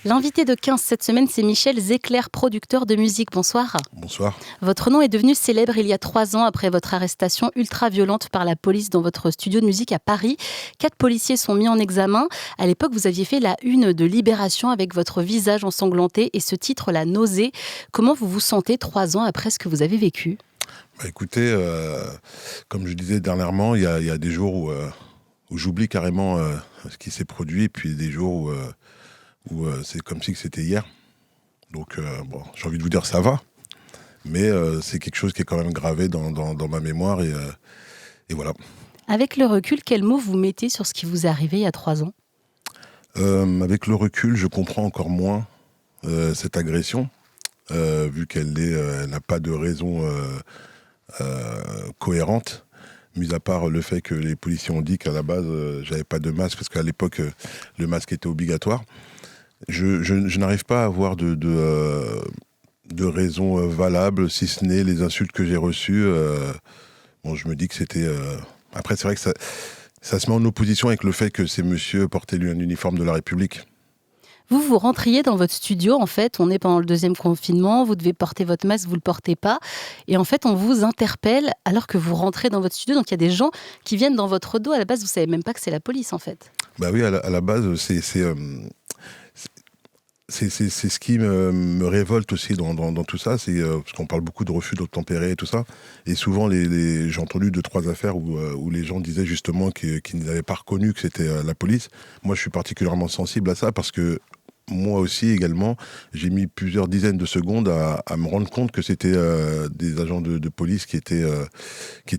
L'invité de 15 cette semaine, c'est Michel Zecler, producteur de musique. Bonsoir. Bonsoir. Votre nom est devenu célèbre il y a 3 ans après votre arrestation ultra-violente par la police dans votre studio de musique à Paris. 4 policiers sont mis en examen. À l'époque, vous aviez fait la une de Libération avec votre visage ensanglanté et ce titre, La nausée. Comment vous vous sentez 3 ans après ce que vous avez vécu ? Écoutez, comme je disais dernièrement, il y a des jours où j'oublie carrément ce qui s'est produit, et puis des jours où c'est comme si c'était hier. Donc, j'ai envie de vous dire ça va, mais c'est quelque chose qui est quand même gravé dans ma mémoire, et voilà. Avec le recul, quel mot vous mettez sur ce qui vous est arrivé il y a 3 ans ? Avec le recul, je comprends encore moins cette agression, vu qu'elle n'a pas de raison cohérente, mis à part le fait que les policiers ont dit qu'à la base, j'avais pas de masque, parce qu'à l'époque, le masque était obligatoire. Je n'arrive pas à avoir de raison valable, si ce n'est les insultes que j'ai reçues. Je me dis que c'était... Après, c'est vrai que ça se met en opposition avec le fait que ces messieurs portaient lui un uniforme de la République. Vous rentriez dans votre studio, en fait, on est pendant le 2e confinement, vous devez porter votre masque, vous ne le portez pas, et en fait, on vous interpelle alors que vous rentrez dans votre studio, donc il y a des gens qui viennent dans votre dos, à la base, vous ne savez même pas que c'est la police, en fait. Bah oui, à la base, c'est ce qui me révolte aussi dans tout ça, c'est parce qu'on parle beaucoup de refus d'obtempérer et tout ça, et souvent j'ai entendu 2-3 affaires où les gens disaient justement qu'ils n'avaient pas reconnu que c'était la police. Moi, je suis particulièrement sensible à ça parce que moi aussi également, j'ai mis plusieurs dizaines de secondes à me rendre compte que c'était des agents de police qui étaient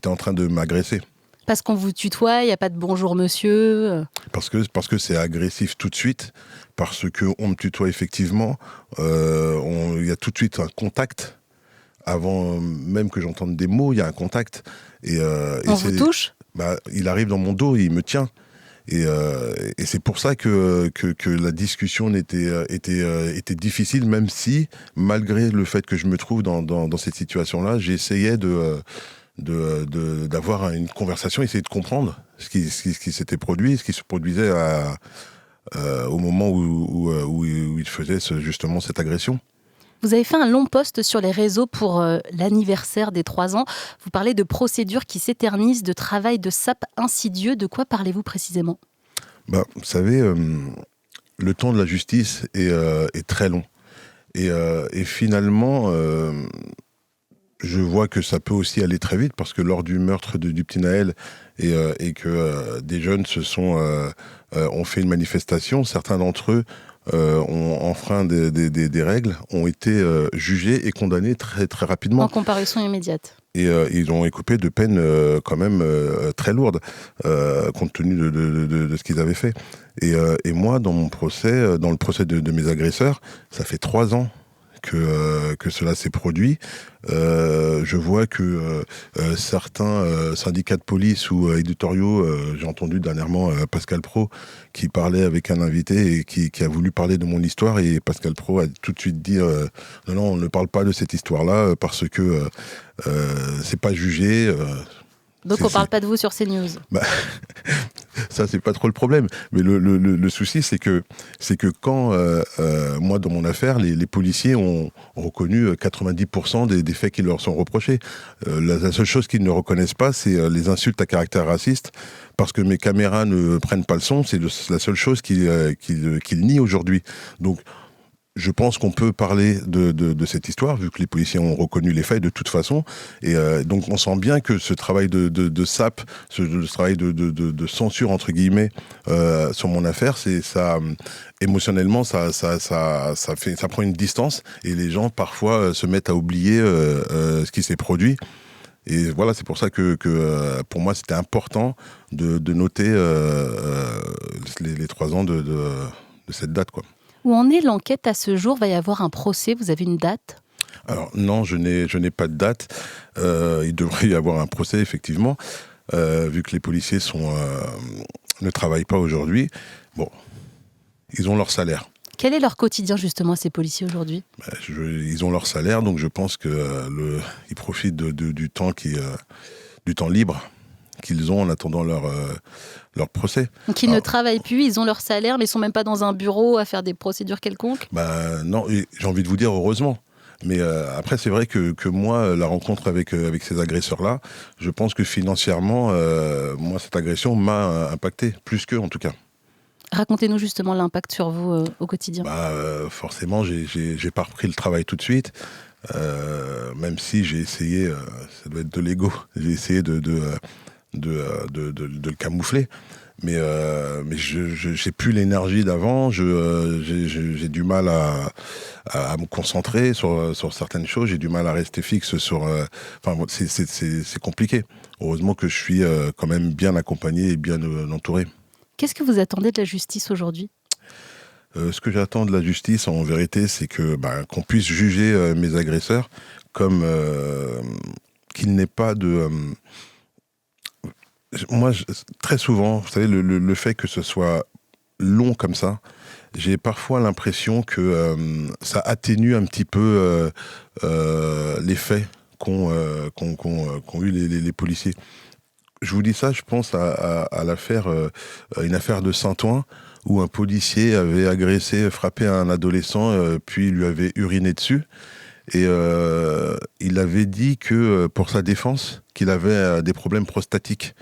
en train de m'agresser. Parce qu'on vous tutoie, il n'y a pas de bonjour monsieur. Parce que c'est agressif tout de suite, parce qu'on me tutoie effectivement, il y a tout de suite un contact. Avant même que j'entende des mots, il y a un contact. On vous touche ? Il arrive dans mon dos, il me tient. Et c'est pour ça que la discussion était difficile, même si, malgré le fait que je me trouve dans cette situation-là, j'essayais d'avoir une conversation, essayer de comprendre ce qui s'était produit, ce qui se produisait au moment où il faisait justement cette agression. Vous avez fait un long post sur les réseaux pour l'anniversaire des 3 ans. Vous parlez de procédures qui s'éternisent, de travail de sape insidieux. De quoi parlez-vous précisément ? Vous savez, le temps de la justice est très long. Et finalement, je vois que ça peut aussi aller très vite, parce que lors du meurtre du petit Naël, et que des jeunes ont fait une manifestation, certains d'entre eux ont enfreint des règles, ont été jugés et condamnés très, très rapidement. En comparution immédiate. Et ils ont écopé de peines quand même très lourdes, compte tenu de ce qu'ils avaient fait. Et moi, dans le procès de mes agresseurs, ça fait 3 ans que cela s'est produit. Je vois que certains syndicats de police ou éditoriaux, j'ai entendu dernièrement Pascal Praud qui parlait avec un invité et qui a voulu parler de mon histoire, et Pascal Praud a tout de suite dit non, on ne parle pas de cette histoire-là parce que c'est pas jugé. Donc on ne parle pas de vous sur CNews. Ça, c'est pas trop le problème. Mais le souci, c'est que quand, moi, dans mon affaire, les policiers ont reconnu 90% des faits qui leur sont reprochés. La seule chose qu'ils ne reconnaissent pas, c'est les insultes à caractère raciste, parce que mes caméras ne prennent pas le son. C'est la seule chose qu'ils nient aujourd'hui. Donc, je pense qu'on peut parler de cette histoire, vu que les policiers ont reconnu les faits de toute façon. Et donc on sent bien que ce travail de sape, ce travail de censure, entre guillemets, sur mon affaire, émotionnellement, ça prend une distance. Et les gens, parfois, se mettent à oublier ce qui s'est produit. Et voilà, c'est pour ça que pour moi, c'était important de noter les 3 ans de cette date, quoi. Où en est l'enquête à ce jour ? Va y avoir un procès ? Vous avez une date ? Alors non, je n'ai pas de date. Il devrait y avoir un procès, effectivement, vu que les policiers ne travaillent pas aujourd'hui. Bon, ils ont leur salaire. Quel est leur quotidien, justement, ces policiers aujourd'hui ? Ils ont leur salaire, donc je pense qu'ils profitent du temps libre qu'ils ont en attendant leur procès. Donc ils ne travaillent plus, ils ont leur salaire, mais ils sont même pas dans un bureau à faire des procédures quelconques? Non, et j'ai envie de vous dire heureusement. Mais après, c'est vrai que moi, la rencontre avec ces agresseurs-là, je pense que financièrement, moi, cette agression m'a impacté, plus qu'eux en tout cas. Racontez-nous justement l'impact sur vous au quotidien. Forcément, j'ai pas repris le travail tout de suite, même si j'ai essayé, ça doit être de l'ego, j'ai essayé de le camoufler. Mais j'ai plus l'énergie d'avant. J'ai du mal à me concentrer sur certaines choses. J'ai du mal à rester fixe sur. C'est compliqué. Heureusement que je suis quand même bien accompagné et bien entouré. Qu'est-ce que vous attendez de la justice aujourd'hui ? Ce que j'attends de la justice, en vérité, c'est qu'on puisse juger mes agresseurs comme qu'il n'ait pas de. Moi, très souvent, vous savez, le fait que ce soit long comme ça, j'ai parfois l'impression que ça atténue un petit peu les faits qu'ont eu les policiers. Je vous dis ça, je pense à l'affaire, une affaire de Saint-Ouen, où un policier avait agressé, frappé un adolescent, puis lui avait uriné dessus. Et il avait dit que, pour sa défense, qu'il avait des problèmes prostatiques.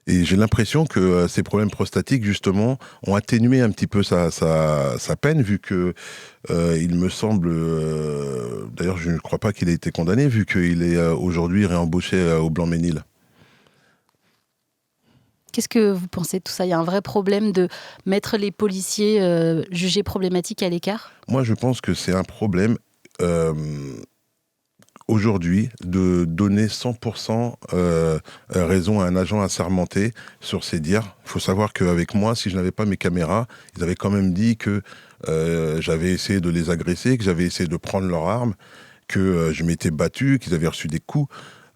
Et j'ai l'impression que ces problèmes prostatiques, justement, ont atténué un petit peu sa peine, vu que il me semble... d'ailleurs, je ne crois pas qu'il ait été condamné, vu qu'il est aujourd'hui réembauché au Blanc-Ménil. Qu'est-ce que vous pensez de tout ça ? Il y a un vrai problème de mettre les policiers jugés problématiques à l'écart ? Moi, je pense que c'est un problème... aujourd'hui, de donner 100% raison à un agent assermenté sur ses dires. Il faut savoir qu'avec moi, si je n'avais pas mes caméras, ils avaient quand même dit que j'avais essayé de les agresser, que j'avais essayé de prendre leurs armes, que je m'étais battu, qu'ils avaient reçu des coups.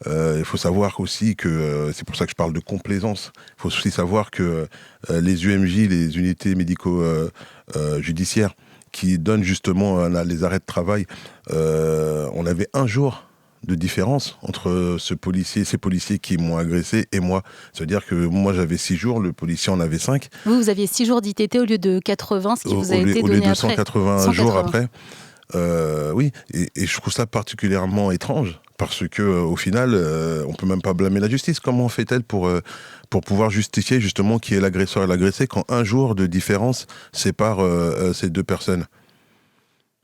Il faut savoir aussi que, c'est pour ça que je parle de complaisance, il faut aussi savoir que les UMJ, les unités médico-judiciaires, qui donnent justement les arrêts de travail, on avait un jour de différence entre ces policiers qui m'ont agressé et moi. C'est-à-dire que moi j'avais 6 jours, le policier en avait 5. Vous aviez 6 jours d'ITT au lieu de 80, ce qui vous a été donné après. Au lieu de 180 jours après. Oui, et je trouve ça particulièrement étrange, parce que au final, on peut même pas blâmer la justice. Comment fait-elle pour pouvoir justifier justement qui est l'agresseur et l'agressé quand un jour de différence sépare ces deux personnes?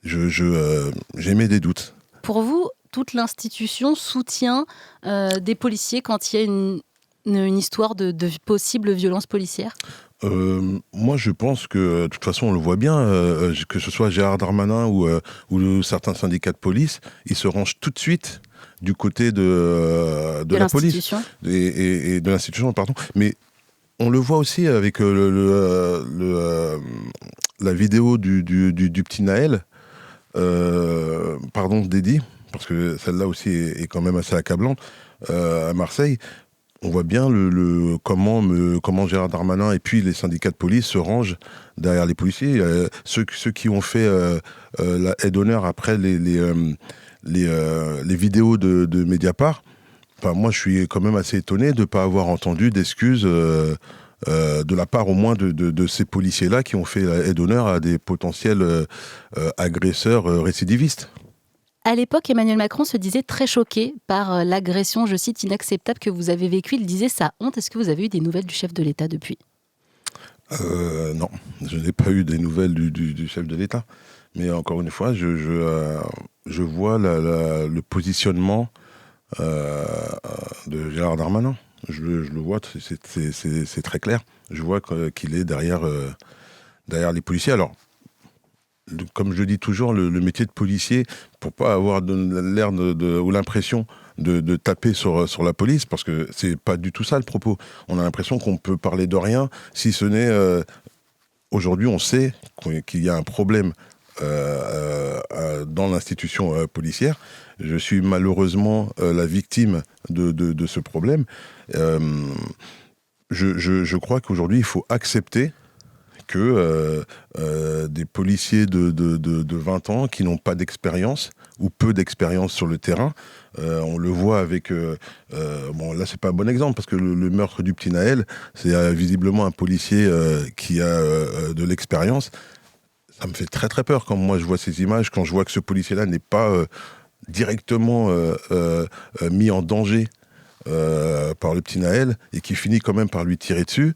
J'émets des doutes. Pour vous, toute l'institution soutient des policiers quand il y a une histoire de possible violence policière ? Moi, je pense que, de toute façon, on le voit bien, que ce soit Gérald Darmanin ou certains syndicats de police, ils se rangent tout de suite du côté de la police et de l'institution, pardon. Mais on le voit aussi avec la vidéo du petit Naël, Dédi, parce que celle-là aussi est quand même assez accablante, à Marseille. On voit bien comment Gérald Darmanin et puis les syndicats de police se rangent derrière les policiers. Ceux qui ont fait la haie d'honneur après les vidéos de Mediapart, moi je suis quand même assez étonné de ne pas avoir entendu d'excuses de la part au moins de ces policiers-là qui ont fait la haie d'honneur à des potentiels agresseurs récidivistes. À l'époque, Emmanuel Macron se disait très choqué par l'agression, je cite, inacceptable que vous avez vécue. Il disait sa honte. Est-ce que vous avez eu des nouvelles du chef de l'État depuis ? Non, je n'ai pas eu des nouvelles du chef de l'État. Mais encore une fois, je vois le positionnement de Gérald Darmanin. Je le vois, c'est très clair. Je vois qu'il est derrière les policiers. Alors, comme je le dis toujours, le métier de policier, pour pas avoir l'air ou l'impression de taper sur la police, parce que c'est pas du tout ça le propos. On a l'impression qu'on peut parler de rien, si ce n'est... aujourd'hui, on sait qu'il y a un problème dans l'institution policière. Je suis malheureusement la victime de ce problème. Je crois qu'aujourd'hui, il faut accepter que des policiers de 20 ans qui n'ont pas d'expérience ou peu d'expérience sur le terrain. On le voit avec... bon, là, c'est pas un bon exemple, parce que le meurtre du petit Naël, c'est visiblement un policier qui a de l'expérience. Ça me fait très très peur quand moi je vois ces images, quand je vois que ce policier-là n'est pas directement mis en danger par le petit Naël, et qui finit quand même par lui tirer dessus.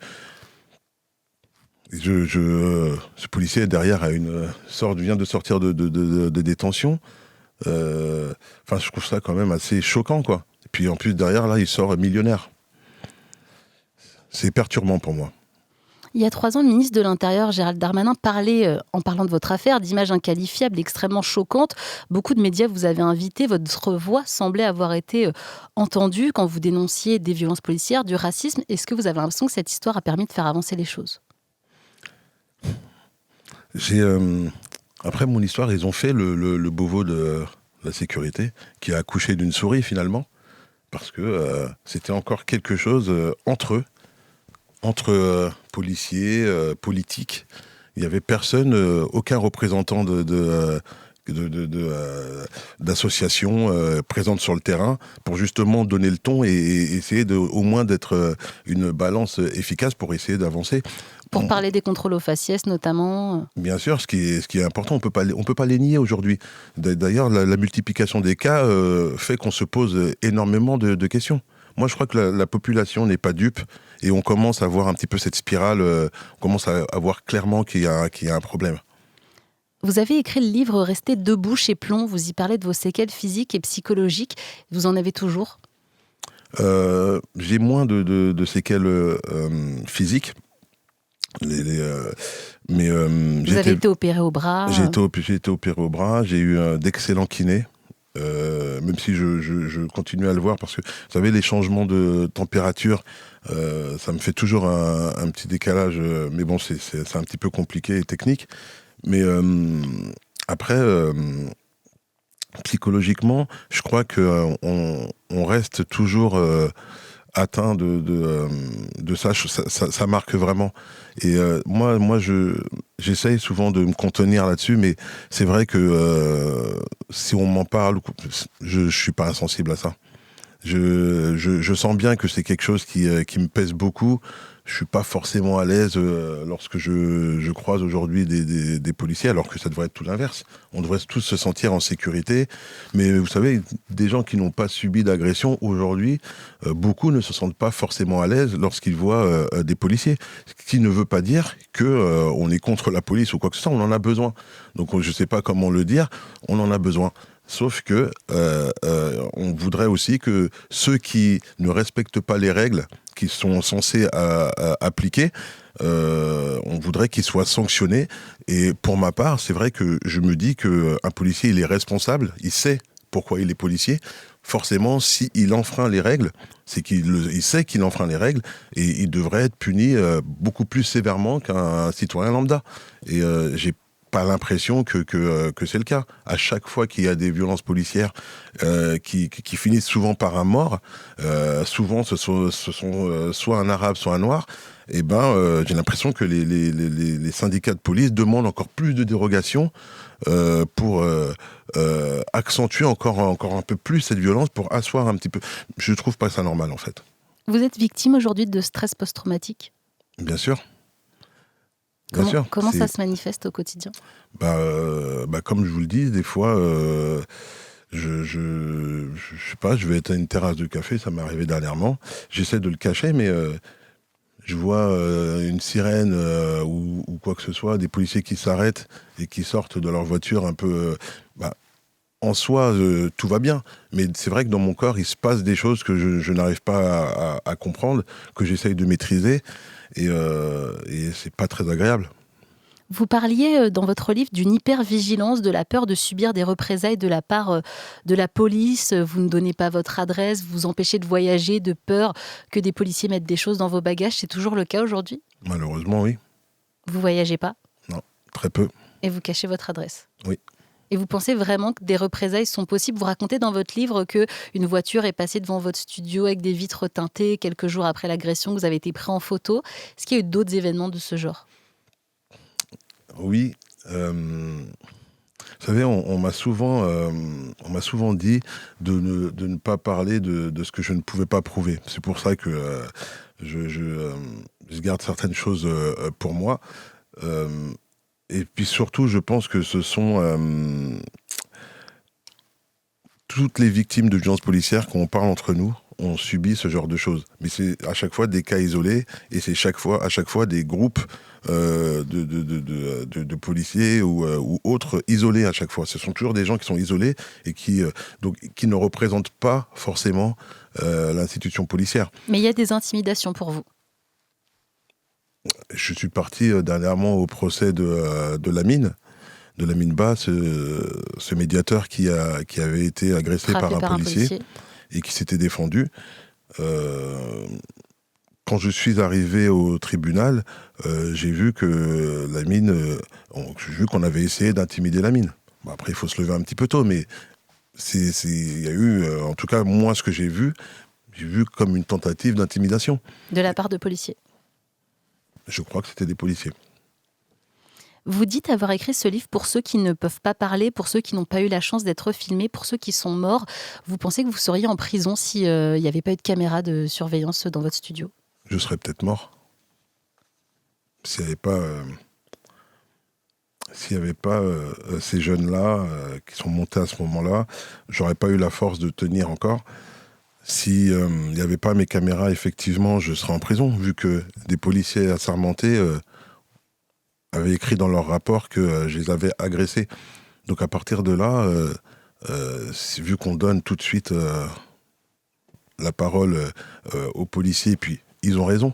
Ce policier derrière vient de sortir de détention. Enfin, je trouve ça quand même assez choquant, quoi. Et puis en plus derrière, là, il sort millionnaire. C'est perturbant pour moi. Il y a 3 ans, le ministre de l'Intérieur, Gérald Darmanin, parlait, en parlant de votre affaire, d'images inqualifiables, extrêmement choquantes. Beaucoup de médias vous avez invité. Votre voix semblait avoir été entendue quand vous dénonciez des violences policières, du racisme. Est-ce que vous avez l'impression que cette histoire a permis de faire avancer les choses ? Après mon histoire, ils ont fait le Beauvau de la sécurité, qui a accouché d'une souris finalement, parce que c'était encore quelque chose entre eux, entre policiers, politiques. Il n'y avait personne, aucun représentant d'associations présentes sur le terrain pour justement donner le ton et essayer au moins d'être une balance efficace pour essayer d'avancer. Pour parler des contrôles aux faciès notamment. Bien sûr, ce qui est important, on peut pas les nier aujourd'hui. D'ailleurs, la multiplication des cas fait qu'on se pose énormément de questions. Moi, je crois que la population n'est pas dupe, et on commence à voir un petit peu cette spirale, on commence à voir clairement qu'il y a un problème. Vous avez écrit le livre « Rester debout chez Plomb ». Vous y parlez de vos séquelles physiques et psychologiques. Vous en avez toujours ? J'ai moins de séquelles physiques. Mais vous avez été opéré au bras. J'ai été opéré au bras, j'ai eu d'excellents kinés, même si je continue à le voir, parce que, vous savez, les changements de température, ça me fait toujours un petit décalage, mais bon, c'est un petit peu compliqué et technique. Mais après, psychologiquement, je crois qu'on reste toujours atteint de ça. Ça marque vraiment. Et moi j'essaye souvent de me contenir là-dessus, mais c'est vrai que si on m'en parle, je suis pas insensible à ça. Je sens bien que c'est quelque chose qui me pèse beaucoup. Je suis pas forcément à l'aise lorsque je croise aujourd'hui des policiers, alors que ça devrait être tout l'inverse. On devrait tous se sentir en sécurité. Mais vous savez, des gens qui n'ont pas subi d'agression aujourd'hui, beaucoup ne se sentent pas forcément à l'aise lorsqu'ils voient des policiers. Ce qui ne veut pas dire que on est contre la police ou quoi que ce soit. On en a besoin. Donc je sais pas comment le dire. On en a besoin. Sauf que on voudrait aussi que ceux qui ne respectent pas les règles qui sont censés appliquer, on voudrait qu'ils soient sanctionnés. Et pour ma part, c'est vrai que je me dis qu'un policier, il est responsable, il sait pourquoi il est policier. Forcément, s'il enfreint les règles, c'est qu'il sait qu'il enfreint les règles, et il devrait être puni beaucoup plus sévèrement qu'un citoyen lambda. Et j'ai pas l'impression que c'est le cas. À chaque fois qu'il y a des violences policières qui finissent souvent par un mort, souvent ce sont soit un arabe, soit un noir, et j'ai l'impression que les syndicats de police demandent encore plus de dérogations pour accentuer encore un peu plus cette violence, pour asseoir un petit peu. Je trouve pas ça normal, en fait. Vous êtes victime aujourd'hui de stress post-traumatique ? Bien sûr. Comment ça se manifeste au quotidien ? Comme je vous le dis, des fois, je sais pas, je vais être à une terrasse de café, ça m'est arrivé dernièrement. J'essaie de le cacher, mais je vois une sirène ou quoi que ce soit, des policiers qui s'arrêtent et qui sortent de leur voiture un peu... en soi, tout va bien, mais c'est vrai que dans mon corps, il se passe des choses que je n'arrive pas à comprendre, que j'essaye de maîtriser, et c'est pas très agréable. Vous parliez dans votre livre d'une hypervigilance, de la peur de subir des représailles de la part de la police. Vous ne donnez pas votre adresse, vous empêchez de voyager, de peur que des policiers mettent des choses dans vos bagages. C'est toujours le cas aujourd'hui ? Malheureusement, oui. Vous voyagez pas ? Non, très peu. Et vous cachez votre adresse ? Oui. Et vous pensez vraiment que des représailles sont possibles ? Vous racontez dans votre livre qu'une voiture est passée devant votre studio avec des vitres teintées quelques jours après l'agression, que vous avez été pris en photo. Est-ce qu'il y a eu d'autres événements de ce genre ? Oui. Vous savez, on m'a souvent dit de ne pas parler de ce que je ne pouvais pas prouver. C'est pour ça que je garde certaines choses pour moi. Euh, et puis surtout, je pense que ce sont toutes les victimes de violences policières, quand on parle entre nous, ont subi ce genre de choses. Mais c'est à chaque fois des cas isolés, et c'est à chaque fois des groupes de policiers ou autres isolés à chaque fois. Ce sont toujours des gens qui sont isolés et qui ne représentent pas forcément l'institution policière. Mais il y a des intimidations pour vous. Je suis parti dernièrement au procès de Lamine Ba, ce médiateur qui avait été agressé par un policier et qui s'était défendu. Quand je suis arrivé au tribunal, j'ai vu que j'ai vu qu'on avait essayé d'intimider Lamine. Bon, après, il faut se lever un petit peu tôt, mais il y a eu, en tout cas, moi, ce que j'ai vu comme une tentative d'intimidation. De la part de policiers? Je crois que c'était des policiers. Vous dites avoir écrit ce livre pour ceux qui ne peuvent pas parler, pour ceux qui n'ont pas eu la chance d'être filmés, pour ceux qui sont morts. Vous pensez que vous seriez en prison s'il n'y avait pas eu de caméra de surveillance dans votre studio? Je serais peut-être mort. S'il n'y avait pas ces jeunes-là qui sont montés à ce moment-là, j'aurais pas eu la force de tenir encore. Si il n'y avait pas mes caméras, effectivement, je serais en prison, vu que des policiers assermentés avaient écrit dans leur rapport que je les avais agressés. Donc à partir de là, vu qu'on donne tout de suite la parole aux policiers, puis ils ont raison.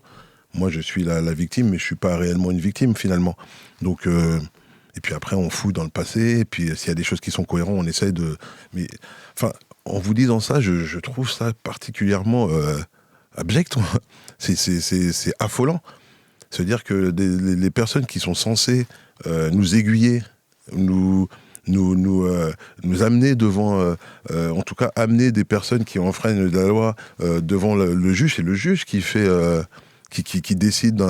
Moi, je suis la victime, mais je suis pas réellement une victime, finalement. Donc, et puis après, on fouille dans le passé, et puis s'il y a des choses qui sont cohérentes, on essaie de... Mais, enfin, en vous disant ça, je trouve ça particulièrement abject. C'est affolant. C'est-à-dire que les personnes qui sont censées nous aiguiller, nous amener devant, en tout cas amener des personnes qui enfreignent la loi devant le juge, c'est le juge qui fait, qui décide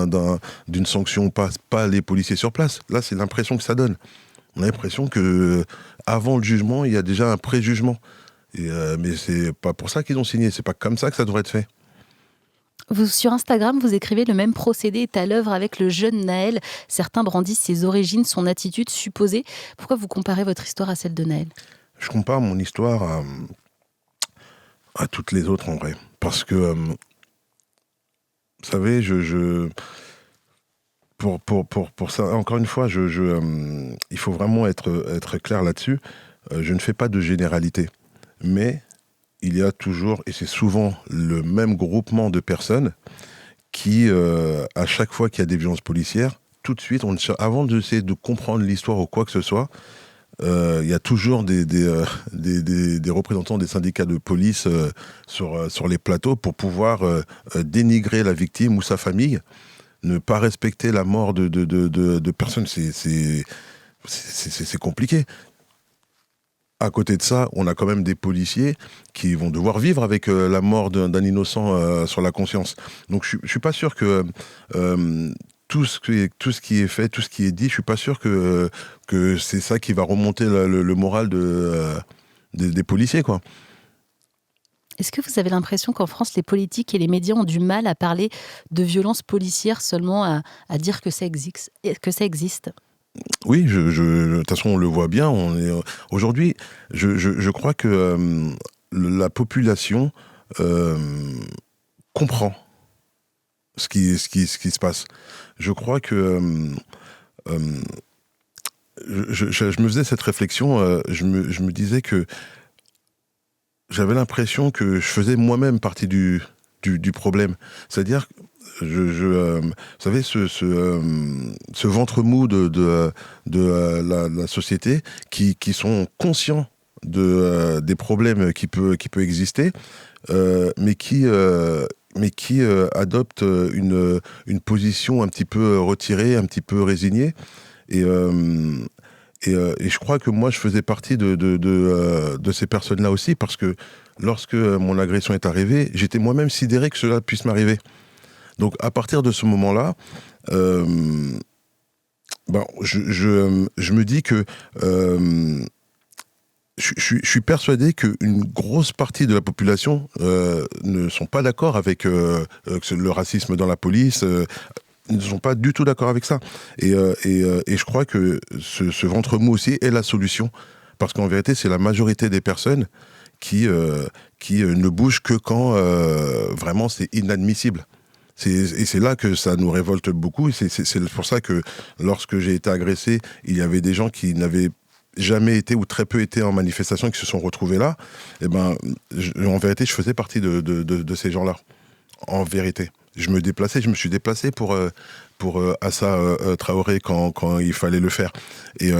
d'une sanction, pas les policiers sur place. Là, c'est l'impression que ça donne. On a l'impression que avant le jugement, il y a déjà un pré-jugement. Mais c'est pas pour ça qu'ils ont signé. C'est pas comme ça que ça devrait être fait. Sur Instagram, vous écrivez: le même procédé est à l'œuvre avec le jeune Naël. Certains brandissent ses origines, son attitude supposée. Pourquoi vous comparez votre histoire à celle de Naël? Je compare mon histoire à toutes les autres, en vrai. Parce que, vous savez, pour ça, encore une fois, il faut vraiment être clair là-dessus. Je ne fais pas de généralité. Mais il y a toujours, et c'est souvent le même groupement de personnes qui, à chaque fois qu'il y a des violences policières, tout de suite, avant d'essayer de comprendre l'histoire ou quoi que ce soit, il y a toujours des représentants des syndicats de police sur les plateaux pour pouvoir dénigrer la victime ou sa famille, ne pas respecter la mort de personnes. C'est compliqué. À côté de ça, on a quand même des policiers qui vont devoir vivre avec la mort d'un innocent sur la conscience. Donc je suis pas sûr que tout ce qui est fait, tout ce qui est dit, je suis pas sûr que c'est ça qui va remonter le moral des policiers, quoi. Est-ce que vous avez l'impression qu'en France, les politiques et les médias ont du mal à parler de violences policières, seulement à dire que ça existe? Oui, de toute façon, on le voit bien. Aujourd'hui, je crois que la population comprend ce qui se passe. Je crois que je me faisais cette réflexion. Je me disais que j'avais l'impression que je faisais moi-même partie du problème. C'est-à-dire, vous savez, ce ventre mou de la société qui sont conscients des problèmes qui peut exister, mais qui adoptent une position un petit peu retirée, un petit peu résignée. Et je crois que moi, je faisais partie de ces personnes-là aussi, parce que lorsque mon agression est arrivée, j'étais moi-même sidéré que cela puisse m'arriver. Donc, à partir de ce moment-là, Ben, je me dis que je suis persuadé qu'une grosse partie de la population ne sont pas d'accord avec le racisme dans la police. Ils ne sont pas du tout d'accord avec ça. Et je crois que ce ventre mou aussi est la solution. Parce qu'en vérité, c'est la majorité des personnes qui ne bougent que quand vraiment c'est inadmissible. Et c'est là que ça nous révolte beaucoup. Et c'est pour ça que lorsque j'ai été agressé, il y avait des gens qui n'avaient jamais été ou très peu été en manifestation et qui se sont retrouvés là. Et ben, en vérité, je faisais partie de ces gens-là. En vérité. Je me suis déplacé pour Assa Traoré quand il fallait le faire. Et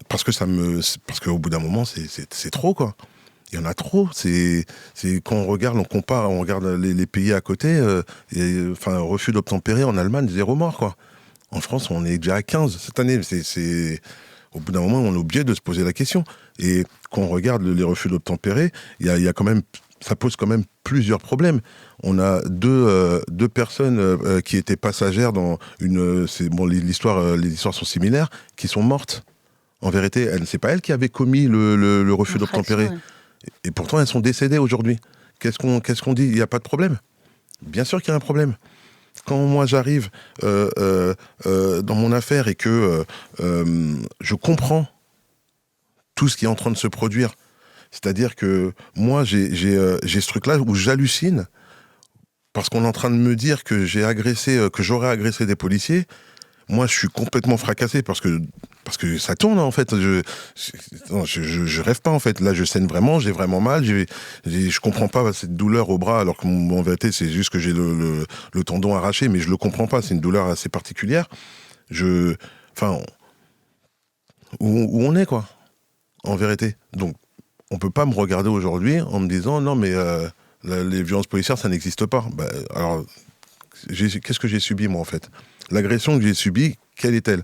parce qu'au bout d'un moment, c'est trop, quoi. Il y en a trop. Quand on regarde, on compare, on regarde les pays à côté. Refus d'obtempérer en Allemagne, 0 mort, quoi. En France, on est déjà à 15 cette année. Au bout d'un moment, on est obligé de se poser la question. Et quand on regarde les refus d'obtempérer, il y a quand même, ça pose quand même plusieurs problèmes. On a deux personnes qui étaient passagères dans une. Les histoires sont similaires, qui sont mortes. En vérité, c'est pas elles qui avaient commis le refus d'obtempérer. Ouais. Et pourtant, elles sont décédées aujourd'hui. Qu'est-ce qu'on dit ? Il n'y a pas de problème. Bien sûr qu'il y a un problème. Quand moi j'arrive dans mon affaire et que je comprends tout ce qui est en train de se produire, c'est-à-dire que moi j'ai ce truc-là où j'hallucine parce qu'on est en train de me dire que j'aurais agressé des policiers. Moi, je suis complètement fracassé parce que ça tourne, en fait. Je rêve pas, en fait. Là, je saigne vraiment, j'ai vraiment mal. Je comprends pas cette douleur au bras, alors qu'en vérité, c'est juste que j'ai le tendon arraché, mais je le comprends pas. C'est une douleur assez particulière. Où on est, quoi, en vérité. Donc, on peut pas me regarder aujourd'hui en me disant, non, mais les violences policières, ça n'existe pas. Bah, alors, qu'est-ce que j'ai subi, moi, en fait ? L'agression que j'ai subie, quelle est-elle ?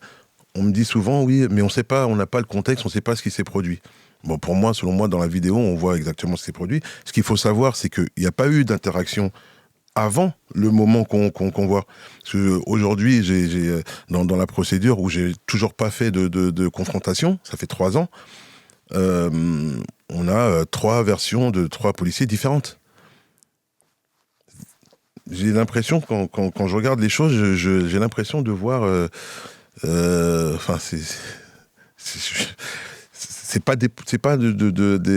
On me dit souvent, oui, mais on sait pas, on n'a pas le contexte, on ne sait pas ce qui s'est produit. Bon, pour moi, selon moi, dans la vidéo, on voit exactement ce qui s'est produit. Ce qu'il faut savoir, c'est qu'il n'y a pas eu d'interaction avant le moment qu'on voit. Parce qu'aujourd'hui, dans la procédure où j'ai toujours pas fait de confrontation, ça fait 3 ans, on a 3 versions de 3 policiers différentes. J'ai l'impression, quand je regarde les choses, j'ai l'impression de voir... c'est pas des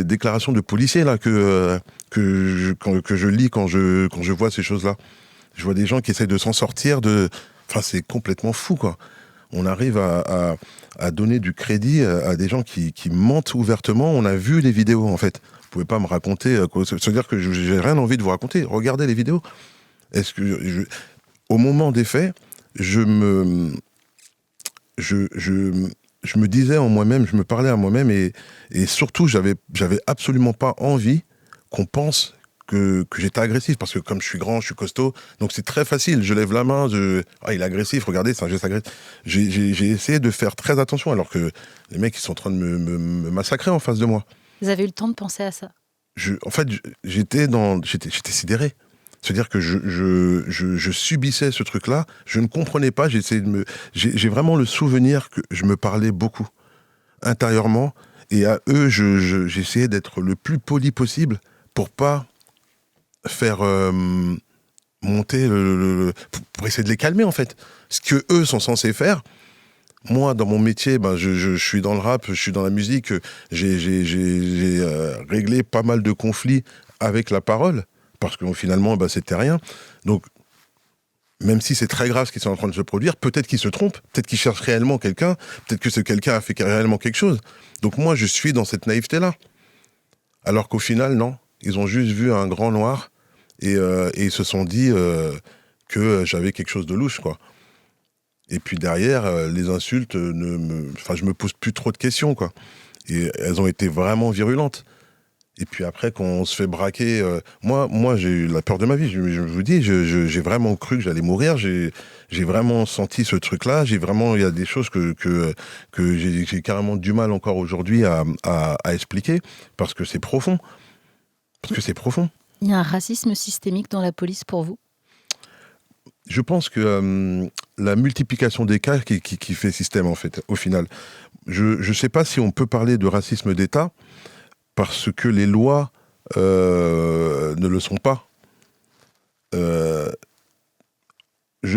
déclarations de policiers là que je lis quand je vois ces choses-là. Je vois des gens qui essaient de s'en sortir c'est complètement fou, quoi. On arrive à donner du crédit à des gens qui mentent ouvertement. On a vu les vidéos, en fait. Vous pouvez pas me raconter... c'est-à-dire que j'ai rien envie de vous raconter. Regardez les vidéos. Au moment des faits, je me disais en moi-même, je me parlais à moi-même et surtout, j'avais absolument pas envie qu'on pense que j'étais agressif, parce que comme je suis grand, je suis costaud, donc c'est très facile, je lève la main, il est agressif, regardez, c'est un geste agressif. J'ai essayé de faire très attention, alors que les mecs, ils sont en train de me massacrer en face de moi. Vous avez eu le temps de penser à ça ? En fait, j'étais sidéré. C'est-à-dire que je subissais ce truc-là, je ne comprenais pas, j'ai vraiment le souvenir que je me parlais beaucoup, intérieurement, et à eux, j'essayais d'être le plus poli possible pour pas faire monter pour essayer de les calmer, en fait. Ce que eux sont censés faire. Moi, dans mon métier, je suis dans le rap, je suis dans la musique, j'ai réglé pas mal de conflits avec la parole, parce que finalement, c'était rien. Donc, même si c'est très grave ce qui est en train de se produire, peut-être qu'ils se trompent, peut-être qu'ils cherchent réellement quelqu'un, peut-être que ce quelqu'un a fait réellement quelque chose. Donc moi, je suis dans cette naïveté-là. Alors qu'au final, non. Ils ont juste vu un grand noir et ils se sont dit que j'avais quelque chose de louche, quoi. Et puis derrière, les insultes, je me pose plus trop de questions, quoi. Et elles ont été vraiment virulentes. Et puis après, quand on se fait braquer... moi, j'ai eu la peur de ma vie. Je vous dis, j'ai vraiment cru que j'allais mourir. J'ai vraiment senti ce truc-là. Il y a des choses que j'ai carrément du mal encore aujourd'hui à expliquer, parce que c'est profond. Il y a un racisme systémique dans la police pour vous ? Je pense que la multiplication des cas qui fait système, en fait, au final. Je ne sais pas si on peut parler de racisme d'État parce que les lois ne le sont pas. Je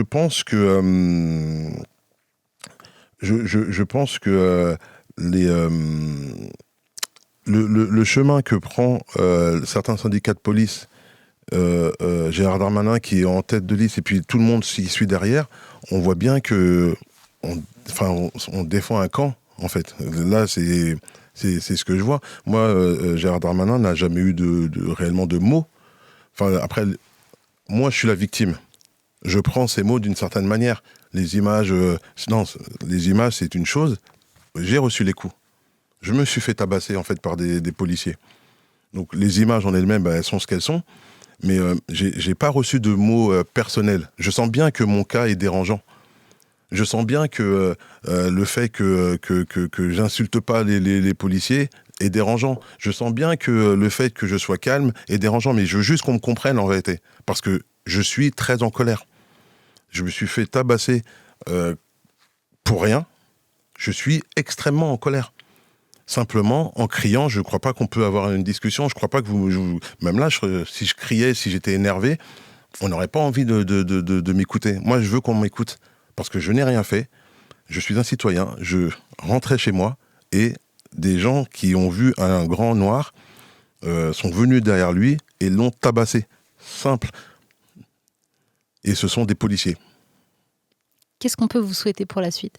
pense que je pense que le chemin que prend certains syndicats de police, Gérard Darmanin qui est en tête de liste et puis tout le monde s'y suit derrière, on voit bien que on défend un camp, en fait. Là, c'est ce que je vois. Moi, Gérard Darmanin n'a jamais eu réellement de mots. Enfin, après, moi, je suis la victime. Je prends ces mots d'une certaine manière. Les images, non, les images, c'est une chose. J'ai reçu les coups. Je me suis fait tabasser, en fait, par des policiers. Donc, les images en elles-mêmes, elles sont ce qu'elles sont. Mais j'ai pas reçu de mots personnels. Je sens bien que mon cas est dérangeant. Je sens bien que le fait que j'insulte pas les policiers est dérangeant. Je sens bien que le fait que je sois calme est dérangeant. Mais je veux juste qu'on me comprenne, en réalité. Parce que je suis très en colère. Je me suis fait tabasser pour rien. Je suis extrêmement en colère. Simplement, en criant, je ne crois pas qu'on peut avoir une discussion. Je ne crois pas que même là, si je criais, si j'étais énervé, on n'aurait pas envie de m'écouter. Moi, je veux qu'on m'écoute. Parce que je n'ai rien fait. Je suis un citoyen. Je rentrais chez moi et des gens qui ont vu un grand noir sont venus derrière lui et l'ont tabassé. Simple. Et ce sont des policiers. Qu'est-ce qu'on peut vous souhaiter pour la suite ?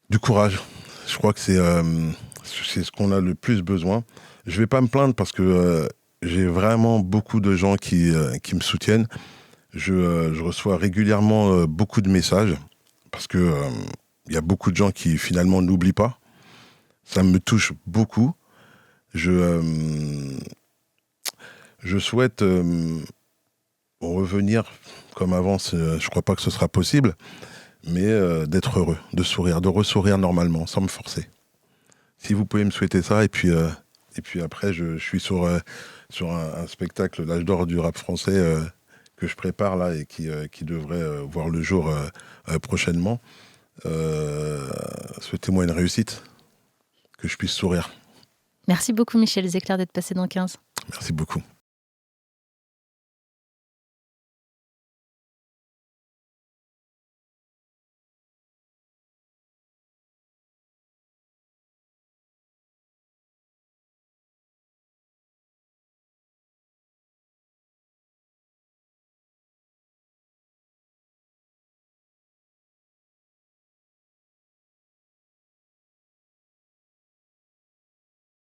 Du courage. Je crois que c'est ce qu'on a le plus besoin. Je ne vais pas me plaindre parce que j'ai vraiment beaucoup de gens qui me soutiennent. Je reçois régulièrement beaucoup de messages parce que y a beaucoup de gens qui finalement n'oublient pas. Ça me touche beaucoup. Je souhaite revenir comme avant. Je ne crois pas que ce sera possible. Mais d'être heureux, de sourire, de ressourire normalement, sans me forcer. Si vous pouvez me souhaiter ça, et puis après, je suis sur un spectacle, l'âge d'or du rap français, que je prépare là, et qui devrait voir le jour prochainement. Souhaitez-moi une réussite, que je puisse sourire. Merci beaucoup Michel Zecler d'être passé dans 15. Merci beaucoup.